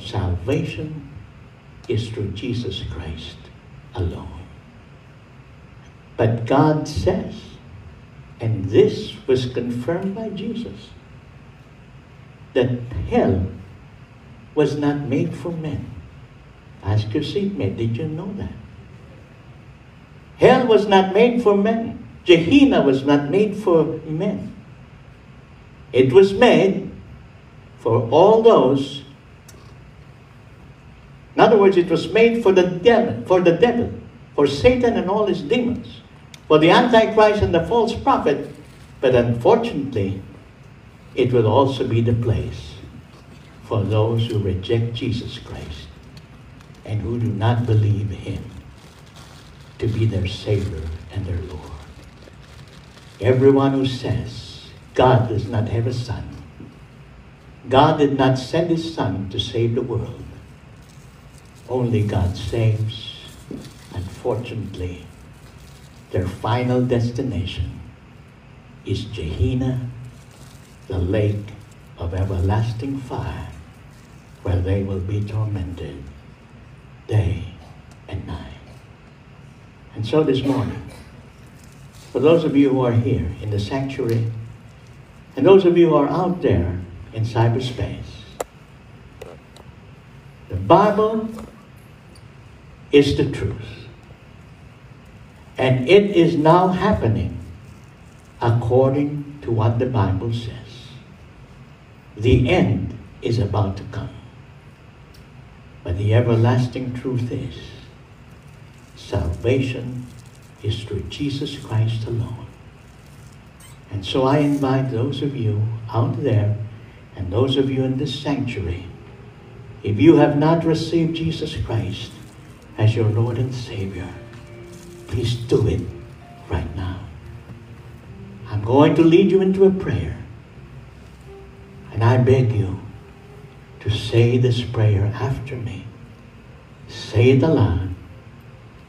salvation is through Jesus Christ alone. But God says, and this was confirmed by Jesus, that hell was not made for men. Ask your seatmate, did you know that? Hell was not made for men. Gehenna was not made for men. It was made for all those. In other words, it was made for the devil, for Satan and all his demons, for the Antichrist and the false prophet. But unfortunately, it will also be the place for those who reject Jesus Christ and who do not believe him to be their Savior and their Lord. Everyone who says God does not have a son, God did not send his son to save the world, only God saves, unfortunately, their final destination is Gehenna, the lake of everlasting fire, where they will be tormented day and night. And so this morning, for those of you who are here in the sanctuary, and those of you who are out there in cyberspace, the Bible is the truth. And it is now happening according to what the Bible says. The end is about to come. But the everlasting truth is, salvation is through Jesus Christ alone. And so I invite those of you out there and those of you in this sanctuary, if you have not received Jesus Christ as your Lord and Savior, please do it right now. I'm going to lead you into a prayer. And I beg you to say this prayer after me. Say it aloud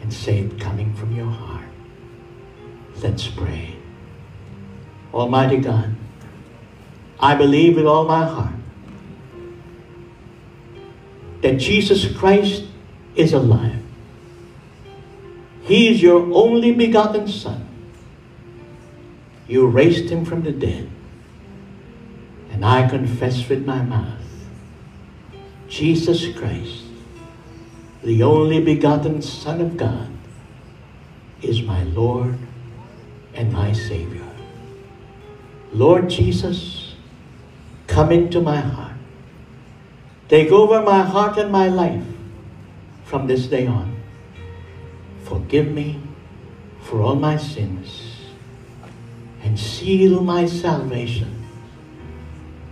and say it coming from your heart. Let's pray. Almighty God, I believe with all my heart that Jesus Christ is alive. He is your only begotten Son. You raised him from the dead. And I confess with my mouth, Jesus Christ, the only begotten Son of God, is my Lord and my Savior. Lord Jesus, come into my heart. Take over my heart and my life from this day on. Forgive me for all my sins and seal my salvation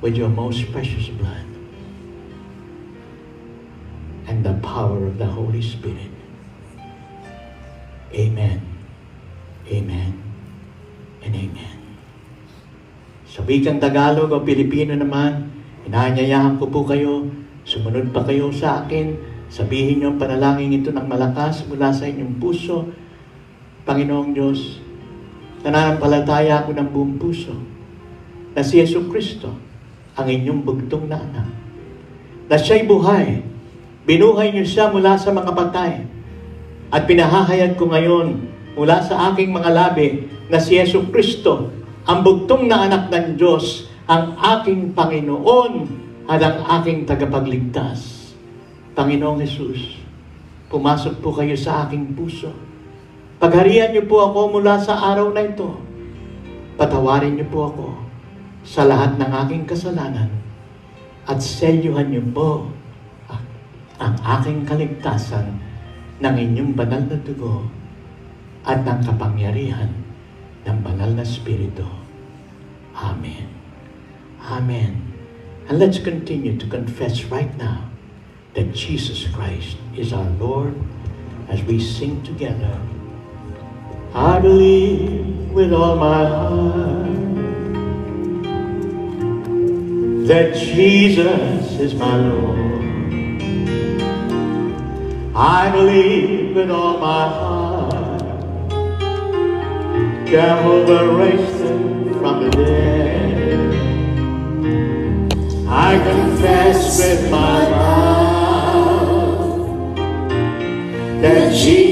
with your most precious blood and the power of the Holy Spirit. Amen, amen, and amen. Sa wikang Tagalog o Pilipino naman, inaanyayahan ko po kayo, sumunod pa kayo sa akin, sabihin niyo ang panalangin ito ng malakas mula sa inyong puso. Panginoong Diyos, nananampalataya ako ng buong puso na si Jesucristo ang inyong bugtong na anak, na siya'y buhay. Binuhay niyo siya mula sa mga patay. At pinahahayag ko ngayon mula sa aking mga labi na si Jesucristo, ang bugtong na anak ng Diyos, ang aking Panginoon at ang aking tagapagligtas. Panginoong Jesus, pumasok po kayo sa aking puso. Pagharian niyo po ako mula sa araw na ito. Patawarin niyo po ako sa lahat ng aking kasalanan at selyuhan niyo po ang aking kaligtasan ng inyong banal na dugo at ng kapangyarihan ng banal na Espiritu. Amen. Amen. And let's continue to confess right now that Jesus Christ is our Lord as we sing together. I believe with all my heart that Jesus is my Lord. I believe with all my heart Jehovah raised him from the dead. I confess with my mouth Jesus.